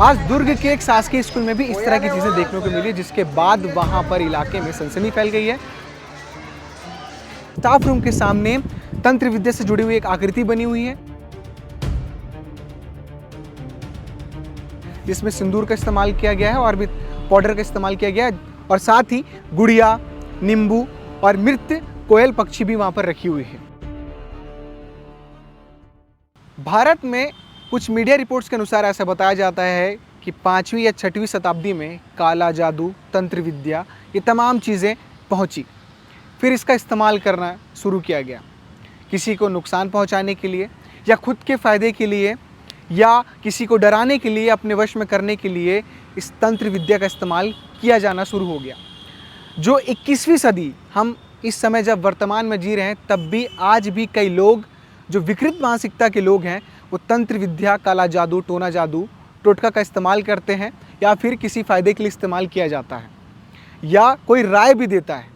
आज दुर्ग के एक शासकीय स्कूल में भी इस तरह की चीजें देखने को मिली, जिसके बाद वहां पर इलाके में सनसनी फैल गई है। स्टाफ रूम के सामने तंत्र विद्या से जुड़ी हुई एक आकृति बनी हुई है, जिसमें सिंदूर का इस्तेमाल किया गया है और भी पाउडर का इस्तेमाल किया गया है, और साथ ही गुड़िया, नींबू और मृत कोयल पक्षी भी वहां पर रखी हुई है। भारत में कुछ मीडिया रिपोर्ट्स के अनुसार ऐसा बताया जाता है कि 5वीं या 6वीं शताब्दी में काला जादू, तंत्र विद्या, ये तमाम चीज़ें पहुंची। फिर इसका इस्तेमाल करना शुरू किया गया, किसी को नुकसान पहुंचाने के लिए या खुद के फ़ायदे के लिए या किसी को डराने के लिए, अपने वश में करने के लिए इस तंत्र विद्या का इस्तेमाल किया जाना शुरू हो गया। जो 21वीं सदी हम इस समय जब वर्तमान में जी रहे हैं, तब भी आज भी कई लोग जो विकृत मानसिकता के लोग हैं, वो तंत्र विद्या, काला जादू, टोना जादू, टोटका का इस्तेमाल करते हैं, या फिर किसी फ़ायदे के लिए इस्तेमाल किया जाता है, या कोई राय भी देता है।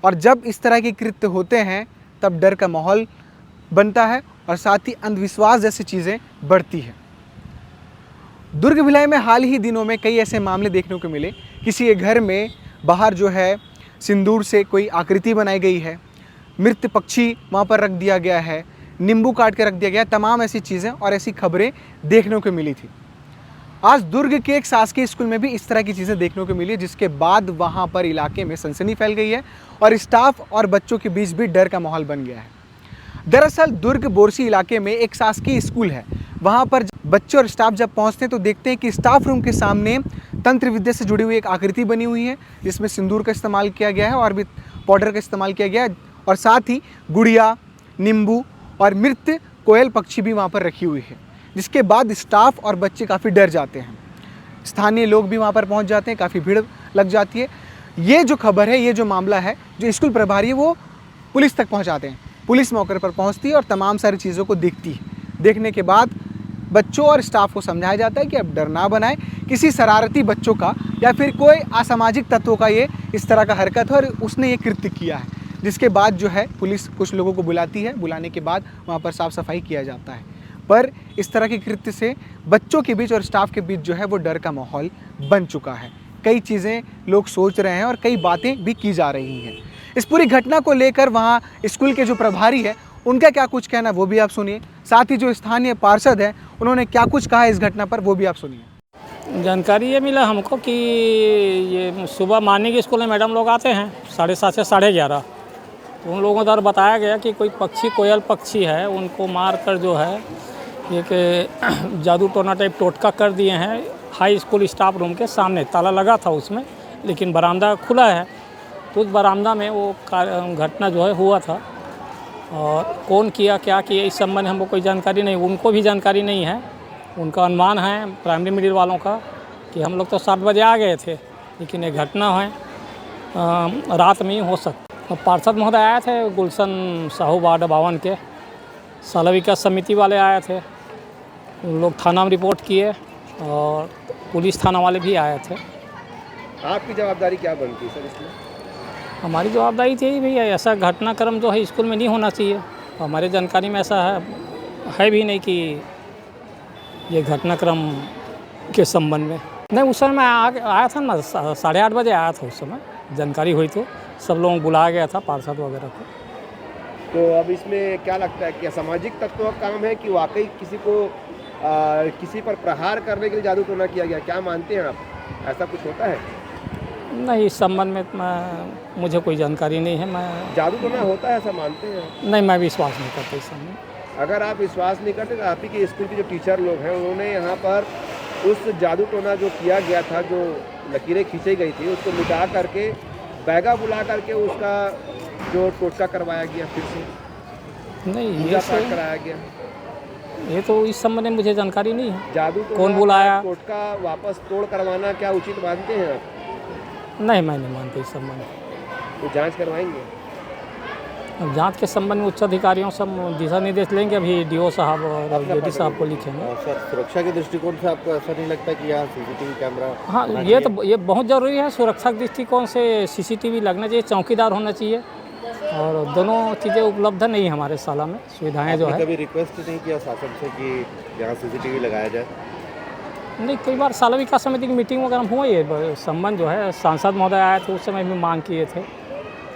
और जब इस तरह के कृत्य होते हैं, तब डर का माहौल बनता है और साथ ही अंधविश्वास जैसी चीज़ें बढ़ती हैं। दुर्ग भिलाई में हाल ही दिनों में कई ऐसे मामले देखने को मिले। किसी के घर में बाहर जो है सिंदूर से कोई आकृति बनाई गई है, मृत पक्षी वहाँ पर रख दिया गया है, नींबू काट के रख दिया गया, तमाम ऐसी चीज़ें और ऐसी खबरें देखने को मिली थी। आज दुर्ग के एक शासकीय स्कूल में भी इस तरह की चीज़ें देखने को मिली, जिसके बाद वहाँ पर इलाके में सनसनी फैल गई है और स्टाफ और बच्चों के बीच भी डर का माहौल बन गया है। दरअसल दुर्ग बोरसी इलाके में एक शासकीय स्कूल है। वहाँ पर बच्चे और स्टाफ जब पहुँचते हैं तो देखते हैं कि स्टाफ रूम के सामने तंत्र विद्या से जुड़ी हुई एक आकृति बनी हुई है, जिसमें सिंदूर का इस्तेमाल किया गया है और भी पाउडर का इस्तेमाल किया गया है, और साथ ही गुड़िया, नींबू और मृत कोयल पक्षी भी वहाँ पर रखी हुई है। जिसके बाद स्टाफ और बच्चे काफ़ी डर जाते हैं। स्थानीय लोग भी वहाँ पर पहुँच जाते हैं, काफ़ी भीड़ लग जाती है। ये जो खबर है, ये जो मामला है, जो स्कूल प्रभारी है वो पुलिस तक पहुँचाते हैं। पुलिस मौके पर पहुँचती है और तमाम सारी चीज़ों को देखती है। देखने के बाद बच्चों और स्टाफ को समझाया जाता है कि अब डर ना बनाए, किसी शरारती बच्चों का या फिर कोई असामाजिक तत्वों का ये इस तरह का हरकत है और उसने ये कृत्य किया है। जिसके बाद जो है पुलिस कुछ लोगों को बुलाती है, बुलाने के बाद वहाँ पर साफ़ सफाई किया जाता है। पर इस तरह के कृत्य से बच्चों के बीच और स्टाफ के बीच जो है वो डर का माहौल बन चुका है। कई चीज़ें लोग सोच रहे हैं और कई बातें भी की जा रही हैं। इस पूरी घटना को लेकर वहाँ स्कूल के जो प्रभारी है, उनका क्या कुछ कहना वो भी आप सुनिए। साथ ही जो स्थानीय पार्षद हैं, उन्होंने क्या कुछ कहा इस घटना पर, वो भी आप सुनिए। जानकारी ये मिला हमको कि ये सुबह मॉर्निंग स्कूल में मैडम लोग आते हैं 7:30 से 11:30। तो उन लोगों द्वारा बताया गया कि कोई पक्षी, कोयल पक्षी है, उनको मार कर जो है एक जादू टोना टाइप टोटका कर दिए हैं। हाई स्कूल स्टाफ रूम के सामने ताला लगा था उसमें, लेकिन बरामदा खुला है। तो उस बरामदा में वो घटना जो है हुआ था। और कौन किया, क्या किया, इस संबंध में हमको कोई जानकारी नहीं, उनको भी जानकारी नहीं है। उनका अनुमान है प्राइमरी मिडिल वालों का कि हम लोग तो 7 बजे आ गए थे, लेकिन ये घटना है रात में ही हो सकती। पार्षद महोदय आए थे, गुलशन साहू वार्ड 52 के, शाला विकास समिति वाले आए थे। उन लोग थाना में रिपोर्ट किए और पुलिस थाना वाले भी आए थे। आपकी जवाबदारी क्या बनती है सर इसमें? हमारी जवाबदारी थी भैया, ऐसा घटनाक्रम जो है स्कूल में नहीं होना चाहिए। हमारे जानकारी में ऐसा है भी नहीं कि ये घटनाक्रम के संबंध में। नहीं, उस समय मैं आया था ना, 8:30 बजे आया था। उस समय जानकारी हुई तो सब लोगों को बुलाया गया था, पार्षद वगैरह को। तो अब इसमें क्या लगता है कि सामाजिक तत्वों का काम है कि वाकई किसी को किसी पर प्रहार करने के लिए जादू टोना किया गया? क्या मानते हैं आप, ऐसा कुछ होता है? नहीं, इस संबंध में मुझे कोई जानकारी नहीं है। मैं जादू टोना होता है ऐसा मानते हैं? नहीं, मैं विश्वास नहीं करता इस संबंध। अगर आप विश्वास नहीं करते तो आप ही के स्कूल के जो टीचर लोग हैं, उन्होंने यहाँ पर उस जादू टोना जो किया गया था, जो लकीरें खींची गई थी, उसको मिटा करके बैगा बुला करके उसका जो टोटका करवाया गया, फिर से नहीं, पूजा पाठ कराया गया। ये तो इस संबंध में मुझे जानकारी नहीं है। जादू टोना, कौन बुलाया, टोटका वापस तोड़ करवाना क्या उचित मानते हैं आप? नहीं, मैं नहीं मानता इस संबंध में। तो जांच करवाएंगे? अब जांच के संबंध में उच्च अधिकारियों से दिशा निर्देश लेंगे। अभी डीओ साहब और जेडी साहब को लिखेंगे। सर, सुरक्षा के दृष्टिकोण से आपको ऐसा नहीं लगता कि यहाँ सीसीटीवी कैमरा? हाँ, ये बहुत ज़रूरी है। सुरक्षा के दृष्टिकोण से सीसीटीवी लगना चाहिए, चौकीदार होना चाहिए, और दोनों चीज़ें उपलब्ध नहीं हमारे शाला में, सुविधाएं जो है। कभी रिक्वेस्ट नहीं किया शासन से कि यहाँ सीसीटीवी लगाया जाए? नहीं, कई बार साल विकास समिति की मीटिंग वगैरह में हुआ ये संबंध जो है, सांसद महोदय आए थे, उस समय भी मांग किए थे।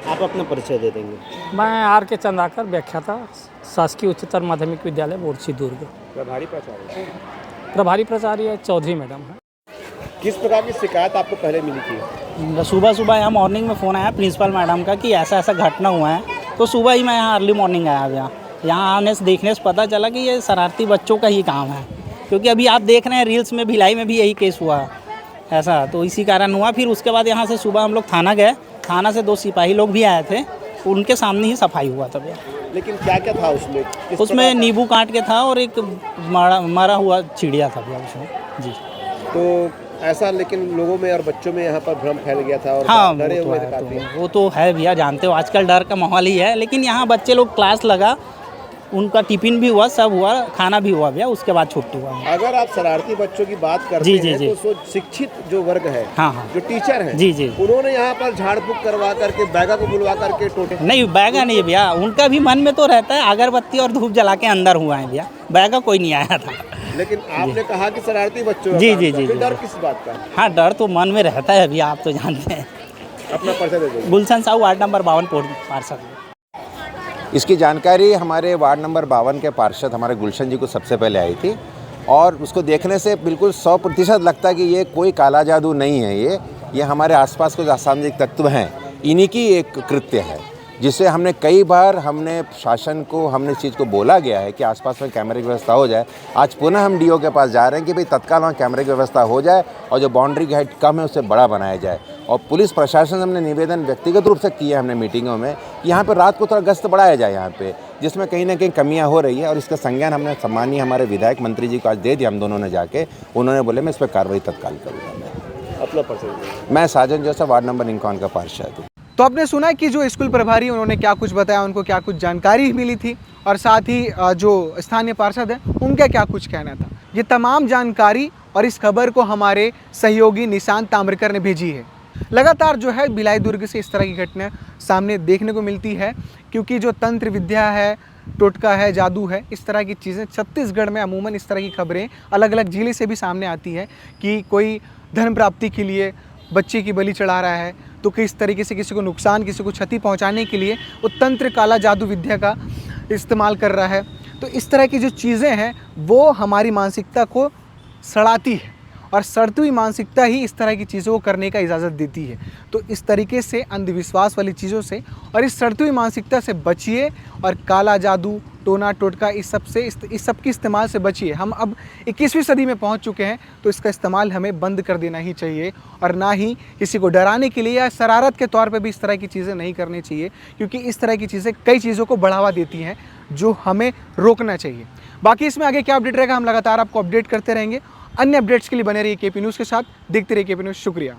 आप अपना परिचय दे देंगे। मैं आर के चंदाकर, व्याख्याता, शासकीय उच्चतर माध्यमिक विद्यालय बोरछी दुर्ग। प्रभारी प्राचार्य, प्रभारी प्राचार्य चौधरी मैडम है। किस प्रकार की शिकायत आपको पहले मिली थी? सुबह सुबह यहाँ मॉर्निंग में फ़ोन आया प्रिंसिपल मैडम का कि ऐसा ऐसा घटना हुआ है, तो सुबह ही मैं यहाँ अर्ली मॉर्निंग आया। यहाँ आने से देखने से पता चला कि ये शरारती बच्चों का ही काम है, क्योंकि अभी आप देख रहे हैं रील्स में, भिलाई में भी यही केस हुआ ऐसा, तो इसी कारण हुआ। फिर उसके बाद यहाँ से सुबह हम लोग थाना गए, थाना से 2 सिपाही लोग भी आए थे, उनके सामने ही सफाई हुआ तब। लेकिन क्या क्या था उसमें? उसमें नींबू काट के था और एक मरा हुआ चिड़िया था भैया उसमें जी। तो ऐसा, लेकिन लोगों में और बच्चों में यहाँ पर भ्रम फैल गया था और हाँ, डरे हुए थे वो काफी। वो तो है भैया, जानते हो आजकल डर का माहौल ही है, लेकिन यहाँ बच्चे लोग क्लास लगा, उनका टिफिन भी हुआ, सब हुआ, खाना भी हुआ भैया, उसके बाद छुट्टी हुआ। अगर आप शरारती बच्चों की बात करते जी, जी, हैं जी। तो शिक्षित जो वर्ग है, हाँ, हाँ। जो टीचर हैं, जी, जी। उन्होंने यहाँ पर झाड़ फूक करवा करके बैगा को बुलवा करके टोटे। नहीं, बैगा नहीं भैया, उनका भी मन में तो रहता है, अगरबत्ती और धूप जला के अंदर हुआ है भैया, बैगा कोई नहीं आया था। लेकिन आपने कहा कि शरारती बच्चों का जी, काम जी, था, जी, फिर जी। डर किस बात का? हाँ, डर तो मन में रहता है भैया, आप तो जानते हैं। अपना परिचय दे दीजिए। गुलशन साहू, वार्ड नंबर 52 पार्षद। इसकी जानकारी हमारे वार्ड नंबर 52 के पार्षद हमारे गुलशन जी को सबसे पहले आई थी, और उसको देखने से बिल्कुल 100% लगता है कि ये कोई काला जादू नहीं है, ये हमारे आसपास कुछ असामाजिक तत्व हैं, इन्हीं की एक कृत्य है, जिससे हमने कई बार शासन को हमने इस चीज़ को बोला गया है कि आसपास में कैमरे की व्यवस्था हो जाए। आज पुनः हम डीओ के पास जा रहे हैं कि भाई तत्काल वहाँ कैमरे की व्यवस्था हो जाए और जो बाउंड्री की हाइट कम है उससे बड़ा बनाया जाए। और पुलिस प्रशासन से हमने निवेदन व्यक्तिगत रूप से किया हमने मीटिंगों में कि यहाँ पर रात को थोड़ा गश्त बढ़ाया जाए यहाँ पे, जिसमें कहीं ना कहीं कमियाँ हो रही है, और इसका संज्ञान हमने सम्मानीय हमारे विधायक मंत्री जी को आज दे दिया हम दोनों ने जाके। उन्होंने बोले मैं इस पर कार्रवाई तत्काल करूँगा। मैं अपना परिचय। मैं साजन जोसेफ, वार्ड नंबर 51 का पार्षद हूँ। तो आपने सुना कि जो स्कूल प्रभारी उन्होंने क्या कुछ बताया, उनको क्या कुछ जानकारी मिली थी, और साथ ही जो स्थानीय पार्षद हैं उनका क्या कुछ कहना था। ये तमाम जानकारी और इस खबर को हमारे सहयोगी निशांत ताम्रकर ने भेजी है। लगातार जो है भिलाई दुर्ग से इस तरह की घटना सामने देखने को मिलती है, क्योंकि जो तंत्र विद्या है, टोटका है, जादू है, इस तरह की चीज़ें छत्तीसगढ़ में अमूमन इस तरह की खबरें अलग अलग जिले से भी सामने आती है कि कोई धन प्राप्ति के लिए बच्चे की बलि चढ़ा रहा है, तो किस तरीके से किसी को नुकसान, किसी को क्षति पहुंचाने के लिए वो तंत्र काला जादू विद्या का इस्तेमाल कर रहा है। तो इस तरह की जो चीज़ें हैं वो हमारी मानसिकता को सड़ाती है, और सड़ती हुई मानसिकता ही इस तरह की चीज़ों को करने का इजाज़त देती है। तो इस तरीके से अंधविश्वास वाली चीज़ों से और इस सड़ती हुई मानसिकता से बचिए, और काला जादू, टोना टोटका, इस सब के इस्तेमाल से बचिए। हम अब 21वीं सदी में पहुंच चुके हैं, तो इसका इस्तेमाल हमें बंद कर देना ही चाहिए, और ना ही किसी को डराने के लिए या शरारत के तौर पे भी इस तरह की चीज़ें नहीं करनी चाहिए, क्योंकि इस तरह की चीज़ें कई चीज़ों को बढ़ावा देती हैं जो हमें रोकना चाहिए। बाकी इसमें आगे क्या अपडेट रहेगा, हम लगातार आपको अपडेट करते रहेंगे। अन्य अपडेट्स के लिए बने रहिए केपी न्यूज़ के साथ, देखते रहिए केपी न्यूज़। शुक्रिया।